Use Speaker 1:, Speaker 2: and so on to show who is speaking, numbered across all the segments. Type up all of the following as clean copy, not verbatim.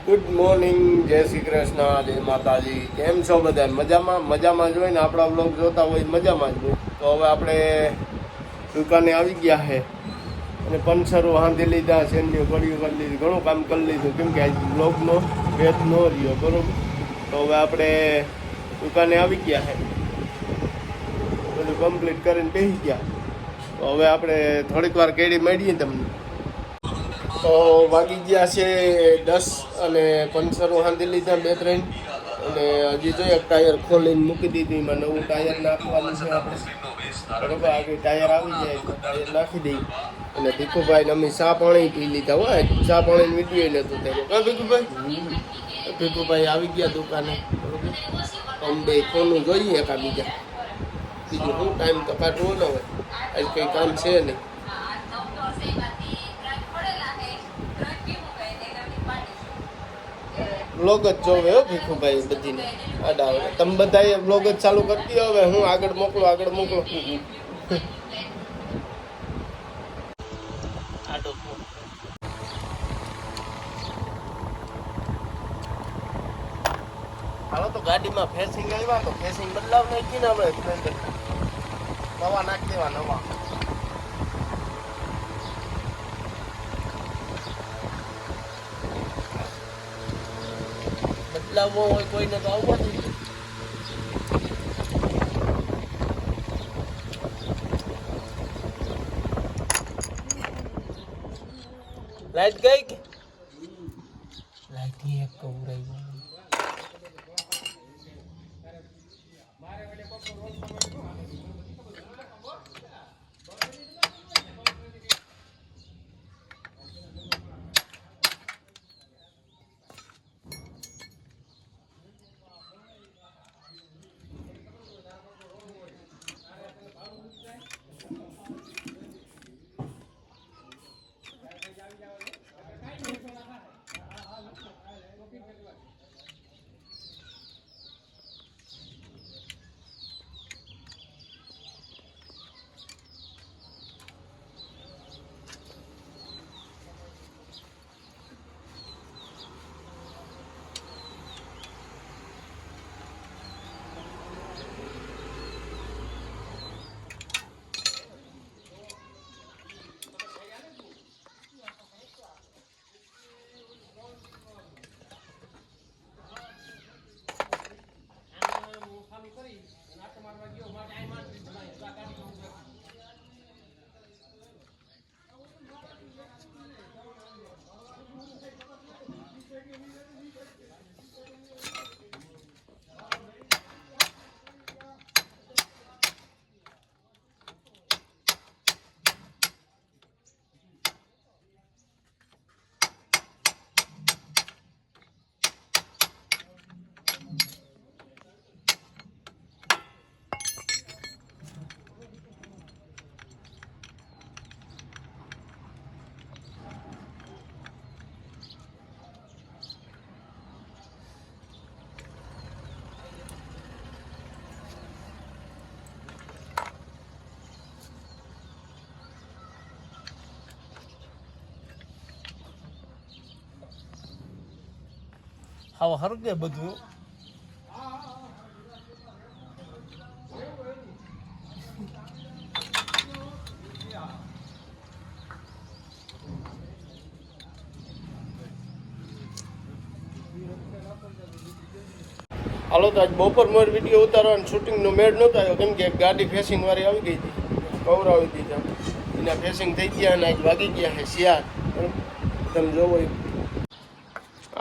Speaker 1: Good morning, જય શ્રી કૃષ્ણ, જય માતાજી. કેમ છો બધા? મજામાં? મજામાં જ હોય ને, આપણા બ્લોગ જોતા હોય મજામાં જ હોય. તો હવે આપણે દુકાને આવી ગયા છે અને પંચરો હાંધી લીધા, શેરડીઓ ગળીઓ કરી લીધી, ઘણું કામ કરી લીધું, કેમ કે આજ બ્લોગનો ભેદ ન રહ્યો, બરાબર. તો હવે આપણે દુકાને આવી ગયા છે, બધું કમ્પ્લીટ કરીને બેસી ગયા. તો હવે આપણે થોડીક વાર કેડી મળીએ તમને. તો વાગી ગયા છે 10 અને પંચરો હાંધી લીધા 2-3 અને હજી તો એક ટાયર ખોલીને મૂકી દીધી. એમાં નવું ટાયર નાખવાનું છે આપણે, બરોબર. આગળ ટાયર આવી જાય તો ટાયર નાખી દઈ. અને ભીખુભાઈને અમે ચા પાણી પી લીધા હોય, ચા પાણીની વિડીયો નહોતું થયું. હા ભીખુભાઈ? ભીખુભાઈ આવી ગયા દુકાને, બરોબર. અમે બે ફોનું જોઈએ એકા બીજું શું ટાઈમ તો કાઢવો ન હોય, આજ કંઈ કામ છે નહીં. બ્લોગ જ જોવે હો ભીખુભાઈ બધીને આડા આવે. તમે બધા બ્લોગ જ ચાલુ કરતી હવે હું આગળ મોકલો. હાલો તો ગાડીમાં ફેસિંગ આવ્યા તો ફેસિંગ બદલાવ નાખી ને આપણે નવા નાખી દેવા નવા. બદલાવવો હોય કોઈને તો આવવો જોઈએ. લાઈટ ગઈ કે લાઈટ એક કવરાઈ આવો હરગે બધું. હાલો તો આજ બપોર મોર વિડીયો ઉતારવાનો શૂટિંગનો મેળ નહોતો આવ્યો, કેમ કે એક ગાડી ફેસિંગ વાળી આવી ગઈ હતી, કવરાવી દીધા. એના ફેસિંગ થઈ ગયા અને આજ વાગી ગયા છે 4. તમે જોવો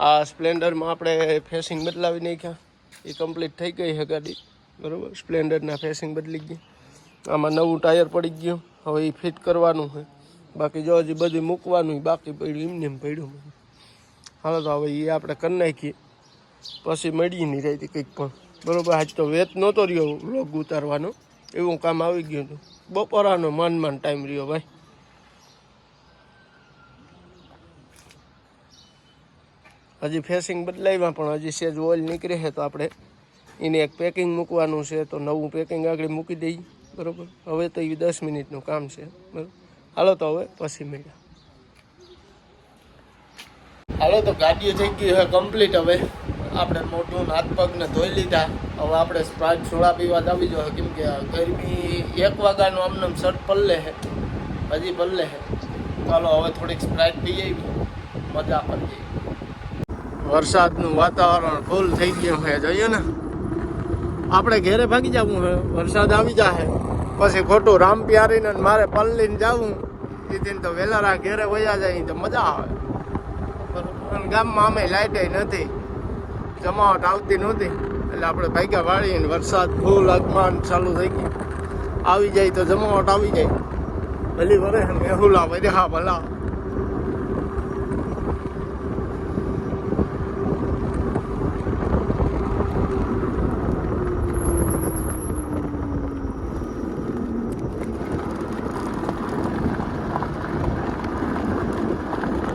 Speaker 1: આ સ્પ્લેન્ડરમાં આપણે ફેસિંગ બદલાવી નાખ્યા, એ કમ્પ્લીટ થઈ ગઈ છે ગાડી, બરાબર. સ્પ્લેન્ડરના ફેસિંગ બદલી ગઈ. આમાં નવું ટાયર પડી ગયું, હવે એ ફિટ કરવાનું છે. બાકી જો હજી બધું મૂકવાનું બાકી પડ્યું, એમને એમ પડ્યું. હાલો તો હવે એ આપણે કરી નાખીએ, પછી મળી નહીં રહી કંઈક પણ, બરાબર. આજ તો વેત નહોતો રહ્યો વ્લોગ ઉતારવાનો, એવું કામ આવી ગયું હતું. બપોરાનો માન ટાઈમ રહ્યો ભાઈ. હજી ફેસિંગ બદલાવ્યા પણ હજી સેજ ઓઇલ નીકળે છે, તો આપણે એને એક પેકિંગ મૂકવાનું છે, તો નવું પેકિંગ આગળ મૂકી દઈએ, બરાબર. હવે તો એ 10 મિનિટનું કામ છે, બરાબર. હાલો તો હવે પછી મળ્યા. હાલો તો ગાડીઓ થઈ ગઈ હવે કમ્પ્લીટ. હવે આપણે મોઢું હાથ પગને ધોઈ લીધા. હવે આપણે સ્પ્રાઇટ સોડા પીવા જ આવી જોઈએ, કેમ કે ગરમી 1 વાગ્યાનું આમને શર્ટ પલ્લે છે, હજી પલ્લે છે. ચાલો હવે થોડીક સ્પ્રાઇટ પી આવી, મજા કરી જઈએ. વરસાદનું વાતાવરણ ફૂલ થઈ ગયું છે, જોઈએ ને. આપણે ઘેરે ભાગી જવું છે, વરસાદ આવી જાય પછી ખોટું રામ પ્યારીને મારે પલ્લીને જવું. દીદીને તો વહેલા ઘેરે વયા જાય તો મજા આવે. બરોબર, ગામમાં અમે લાઇટ નથી, જમાવટ આવતી નહોતી, એટલે આપણે ભાગ્યા વાળીને વરસાદ ફૂલ આગમન ચાલુ થઈ ગયું. આવી જાય તો જમાવટ આવી જાય. ભલી વરે મેહુલા વધ્યા ભલા.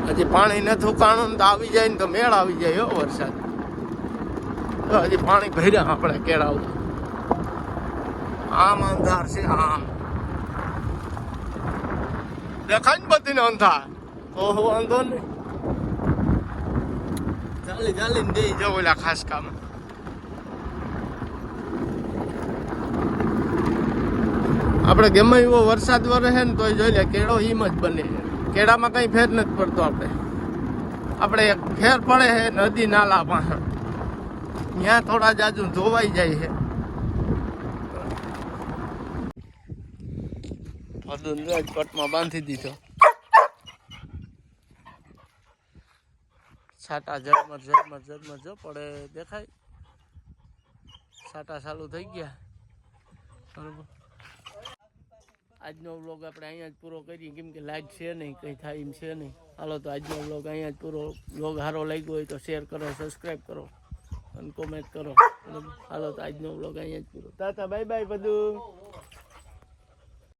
Speaker 1: હજી પાણી નથી ઉકાણું તો આવી જાય ને તો મેળ આવી જાય હો વરસાદ. હજી પાણી ભર્યા આપણે કેળાવું. આમ અંધાર છે, આમ દેખાય ને બધી અંધાર. ઓહો વાંધો નહીં, ચાલીને જઈ જવું ઓલા ખાસ કામ. આપણે ગમે એવો વરસાદ વરે છે ને તો જોઈ લે કેળો હિમ જ બને. કેળામાં કઈ ફેર નથી પડતો. આપણે ફેર પડે છે નદી નાલા પાછળ, ત્યાં થોડા જાજુ ધોવાઈ જાય છે. કટમાં બાંધી દીધો. છાટા ઝરમર જો પડે દેખાય. છાટા ચાલુ થઈ ગયા. બરોબર, આજનો વ્લોગ આપણે અહીંયા જ પૂરો કરીએ, કેમ કે લાઈટ છે નહીં, કંઈ થાય એમ છે નહીં. હાલો તો આજનો વ્લોગ અહીંયા જ પૂરો. વ્લોગ સારો લાગ્યો હોય તો શેર કરો, સબસ્ક્રાઈબ કરો અને કોમેન્ટ કરો. હાલો તો આજનો વ્લોગ અહીંયા જ પૂરો. તાતા બાય બાય બધું.